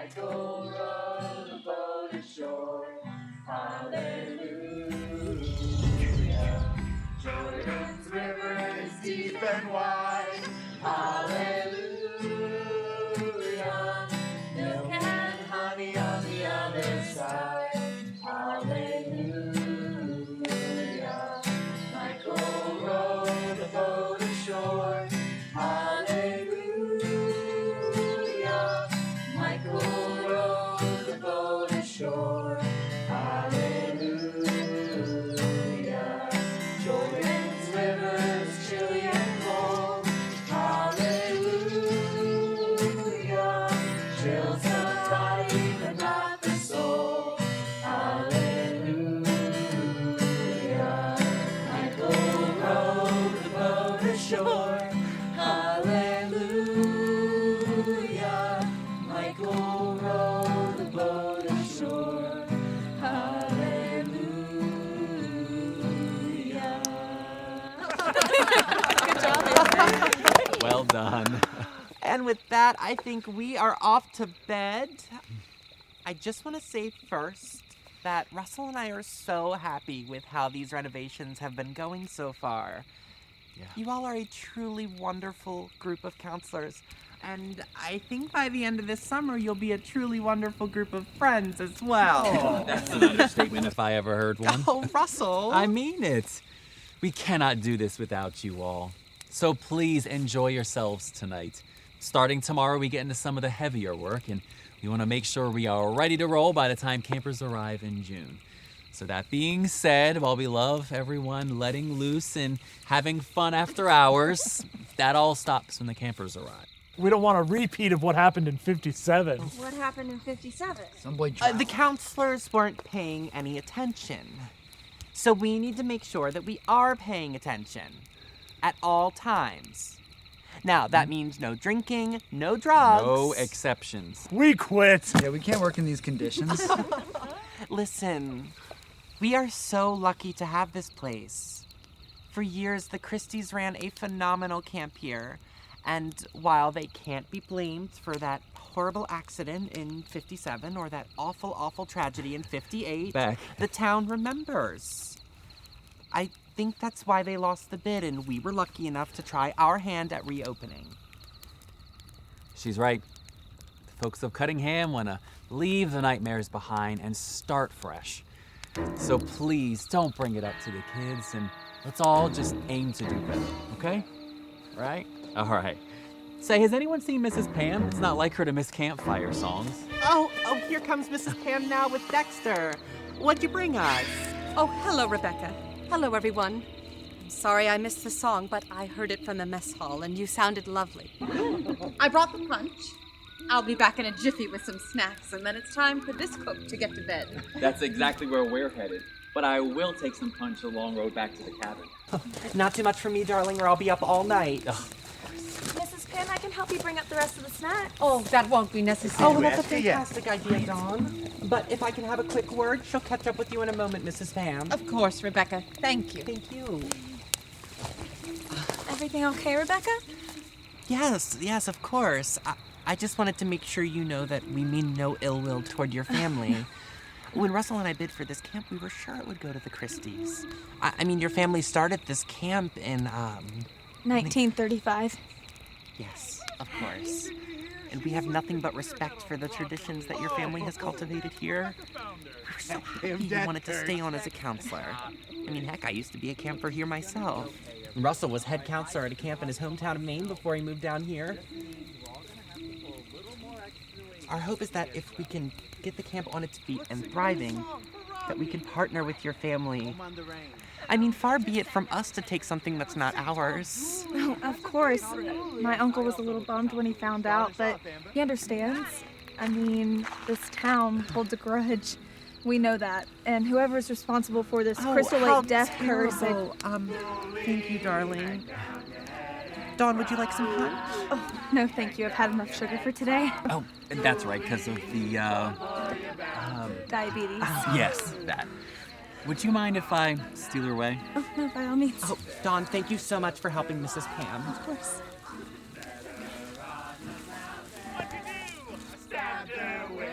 Michael rowed the boat ashore. Hallelujah. Jordan's river is deep and wide. Hallelujah. Milk and honey on the other side. Hallelujah. Michael rowed the boat ashore. Hallelujah. Michael rowed the boat ashore. Hallelujah. Jordan's river's chilly and cold. Hallelujah. Chills the body but not the soul. Hallelujah. Michael rowed the boat ashore. Hallelujah. Michael rowed the boat ashore. Hallelujah. Good job, Avery. Well done. And with that, I think we are off to bed. I just want to say first that Russell and I are so happy with how these renovations have been going so far. Yeah. You all are a truly wonderful group of counselors. And I think by the end of this summer, you'll be a truly wonderful group of friends as well. That's an understatement if I ever heard one. Oh, Russell. I mean it. We cannot do this without you all. So please enjoy yourselves tonight. Starting tomorrow, we get into some of the heavier work, and we want to make sure we are ready to roll by the time campers arrive in June. So that being said, while we love everyone letting loose and having fun after hours, that all stops when the campers arrive. We don't want a repeat of what happened in 57. What happened in 57? Some boy drowned. The counselors weren't paying any attention. So we need to make sure that we are paying attention at all times. Now, that means no drinking, no drugs. No exceptions. We quit. Yeah, we can't work in these conditions. Listen, we are so lucky to have this place. For years, the Christies ran a phenomenal camp here. And while they can't be blamed for that horrible accident in 57 or that awful, awful tragedy in 58, Beck. the town remembers. I think that's why they lost the bid, and we were lucky enough to try our hand at reopening. She's right. The folks of Cuttingham want to leave the nightmares behind and start fresh. So please don't bring it up to the kids, and let's all just aim to do better, okay? Right? All right. Say, has anyone seen Mrs. Pam? It's not like her to miss campfire songs. Oh, here comes Mrs. Pam now with Dexter. What'd you bring us? Oh, hello, Rebecca. Hello, everyone. I'm sorry I missed the song, but I heard it from the mess hall, and you sounded lovely. I brought the punch. I'll be back in a jiffy with some snacks, and then it's time for this cook to get to bed. That's exactly where we're headed. But I will take some punch the long road back to the cabin. Not too much for me, darling, or I'll be up all night. Mrs. Pam, I can help you bring up the rest of the snacks. Oh, that won't be necessary. Oh, that's a fantastic idea, Dawn. But if I can have a quick word, she'll catch up with you in a moment, Mrs. Pam. Of course, Rebecca. Thank you. Thank you. Everything okay, Rebecca? Yes, of course. I just wanted to make sure you know that we mean no ill will toward your family. When Russell and I bid for this camp, we were sure it would go to the Christies. I mean, your family started this camp in, 1935. Yes, of course. And we have nothing but respect for the traditions that your family has cultivated here. We were so happy you wanted to stay on as a counselor. I mean, heck, I used to be a camper here myself. Russell was head counselor at a camp in his hometown of Maine before he moved down here. Our hope is that if we can get the camp on its feet and thriving, that we can partner with your family. I mean, far be it from us to take something that's not ours. Oh, of course. My uncle was a little bummed when he found out, but he understands. I mean, this town holds a grudge. We know that. And whoever's responsible for this Crystal Lake death curse... Thank you, darling. Dawn, would you like some punch? Oh, no, thank you. I've had enough sugar for today. Oh, that's right, because of the, Diabetes. yes, that. Would you mind if I steal her away? Oh, no, by all means. Oh, Dawn, thank you so much for helping Mrs. Pam. Of course. Stand away.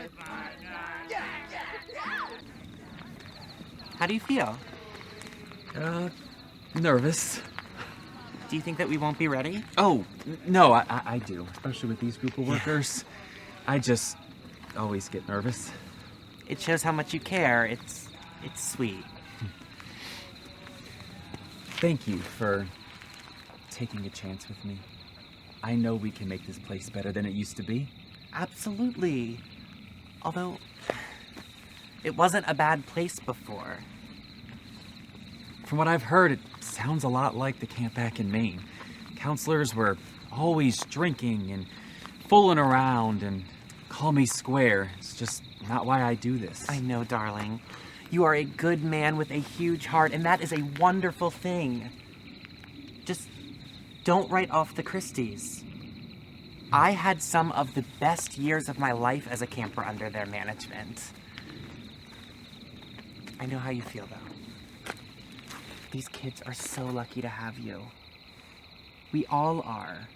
How do you feel? Nervous. Do you think that we won't be ready? Oh, no, I do, especially with these group of workers. I just always get nervous. It shows how much you care. It's sweet. Thank you for taking a chance with me. I know we can make this place better than it used to be. Absolutely. Although, it wasn't a bad place before. From what I've heard, it sounds a lot like the camp back in Maine. Counselors were always drinking and fooling around, and call me square. It's just not why I do this. I know, darling. You are a good man with a huge heart, and that is a wonderful thing. Just don't write off the Christies. I had some of the best years of my life as a camper under their management. I know how you feel, though. These kids are so lucky to have you. We all are,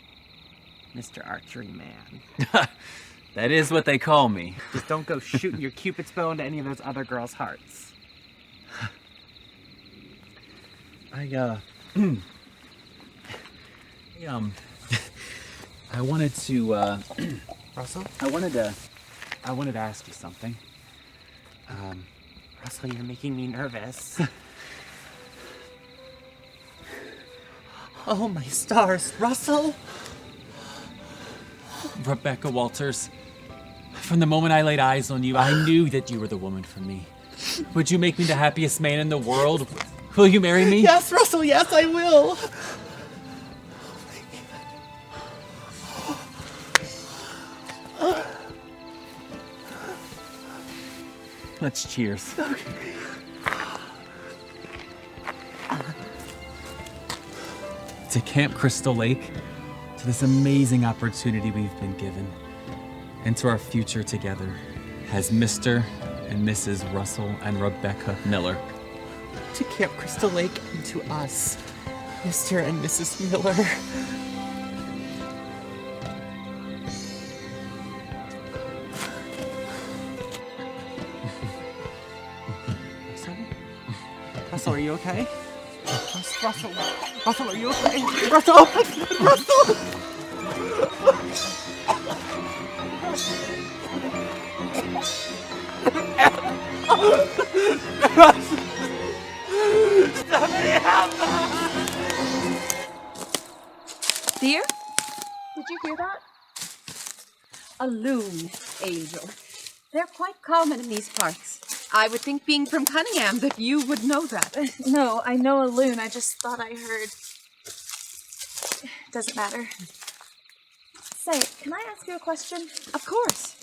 Mr. Archery Man. That is what they call me. Just don't go shooting your Cupid's bow into any of those other girls' hearts. I wanted to, Russell? I wanted to ask you something. Russell, you're making me nervous. Oh, my stars. Russell? Rebecca Walters, from the moment I laid eyes on you, I knew that you were the woman for me. Would you make me the happiest man in the world? Will you marry me? Yes, Russell, yes, I will. Let's cheers. Okay. To Camp Crystal Lake, to this amazing opportunity we've been given, and to our future together as Mr. and Mrs. Russell and Rebecca Miller. To Camp Crystal Lake and to us, Mr. and Mrs. Miller. Russell, are you okay? Russell, are you okay? Russell! Russell! Dear? Did you hear that? A loon, Angel. They're quite common in these parts. I would think, being from Cunningham, that you would know that. No, I know a loon. I just thought I heard. Doesn't matter. Say, can I ask you a question? Of course.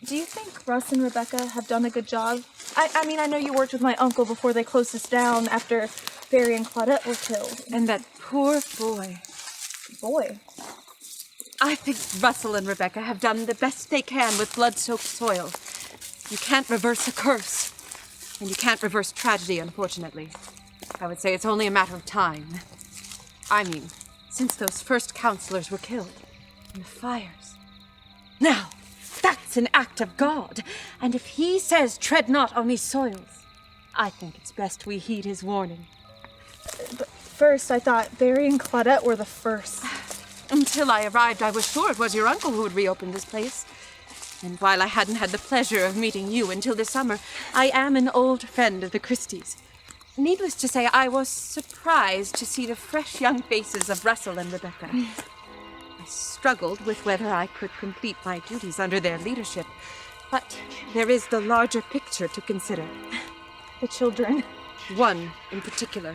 Do you think Russ and Rebecca have done a good job? I mean, I know you worked with my uncle before they closed us down after Barry and Claudette were killed. And that poor boy. Boy. I think Russell and Rebecca have done the best they can with blood-soaked soil. You can't reverse a curse. And you can't reverse tragedy, unfortunately. I would say it's only a matter of time. I mean, since those first counselors were killed in the fires. Now, that's an act of God. And if he says tread not on these soils, I think it's best we heed his warning. But first, I thought Barry and Claudette were the first. Until I arrived, I was sure it was your uncle who would reopen this place. And while I hadn't had the pleasure of meeting you until this summer, I am an old friend of the Christies. Needless to say, I was surprised to see the fresh young faces of Russell and Rebecca. I struggled with whether I could complete my duties under their leadership, but there is the larger picture to consider. The children. One in particular.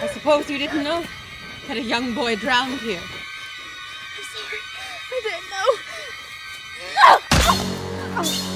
I suppose you didn't know that a young boy drowned here. I'm sorry. I didn't know. No!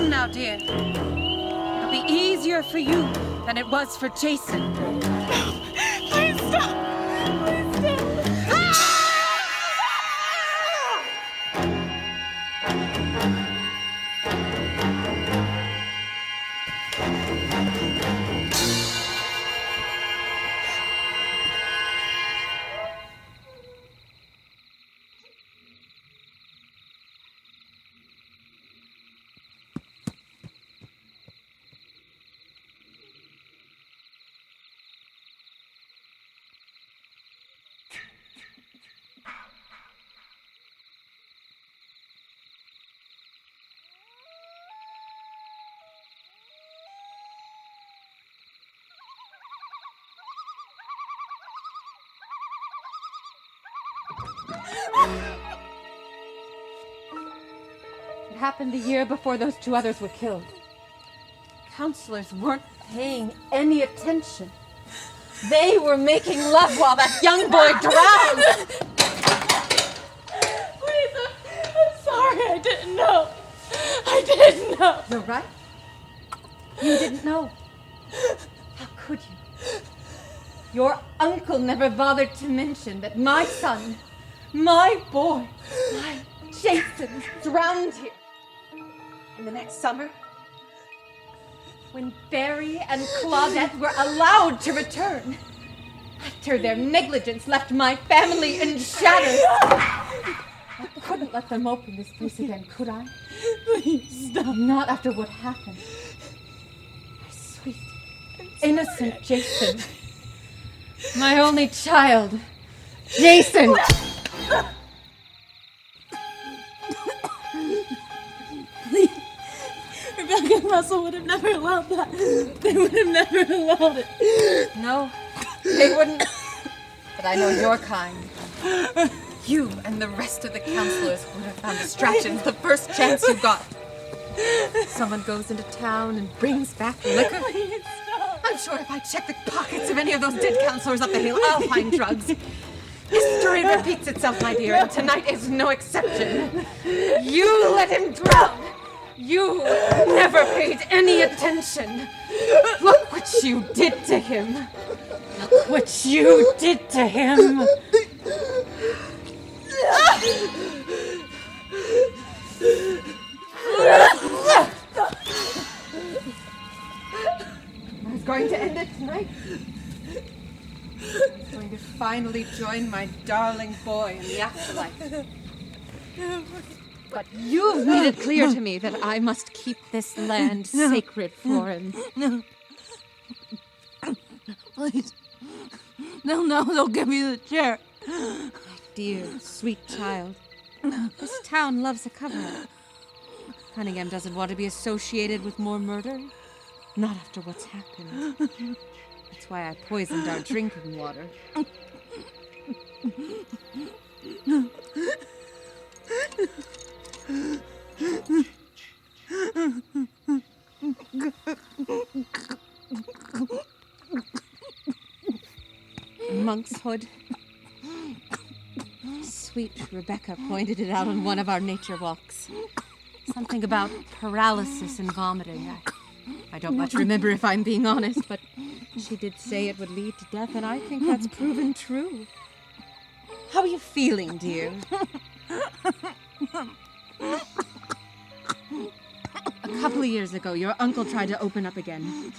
Come now, dear. It'll be easier for you than it was for Jason. Please stop. Please stop. It happened the year before those two others were killed. Counselors weren't paying any attention. They were making love while that young boy drowned. Please, I'm sorry. I didn't know. I didn't know. You're right. You didn't know. How could you? Your uncle never bothered to mention that my son, my boy, my Jason, drowned here. And the next summer, when Barry and Claudette were allowed to return, after their negligence left my family in shatters, I couldn't let them open this place again, could I? Please stop. Not after what happened. My sweet, innocent Jason. My only child, Jason! Rebecca and Russell would have never allowed that. They would have never allowed it. No, they wouldn't. But I know your kind. You and the rest of the counselors would have found distractions the first chance you got. Someone goes into town and brings back liquor. I'm sure if I check the pockets of any of those dead counselors up the hill, I'll find drugs. History repeats itself, my dear, and tonight is no exception. You let him drown. You never paid any attention. Look what you did to him. Look what you did to him. I was going to end it tonight. I was going to finally join my darling boy in the afterlife. But you've made it clear to me that I must keep this land sacred for him. No. Please. No, don't give me the chair. My dear, sweet child. This town loves a cover-up. Cunningham doesn't want to be associated with more murder. Not after what's happened. That's why I poisoned our drinking water. Monkshood. Sweet Rebecca pointed it out on one of our nature walks. Something about paralysis and vomiting. I don't much remember if I'm being honest, but she did say it would lead to death, and I think that's proven true. How are you feeling, dear? A couple of years ago, your uncle tried to open up again.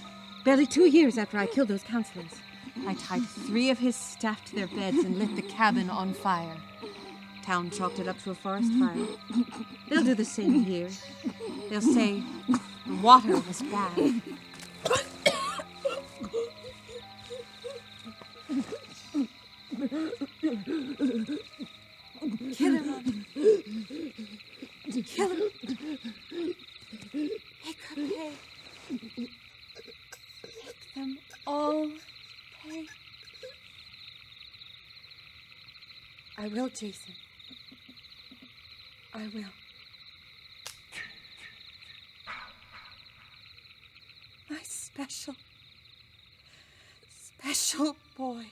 Barely 2 years after I killed those counselors. I tied 3 of his staff to their beds and lit the cabin on fire. Town chalked it up to a forest fire. They'll do the same here. They'll say the water was bad. Kill him. Kill him. Make her pay. Make them all pay. I will, Jason. I will. My special boy.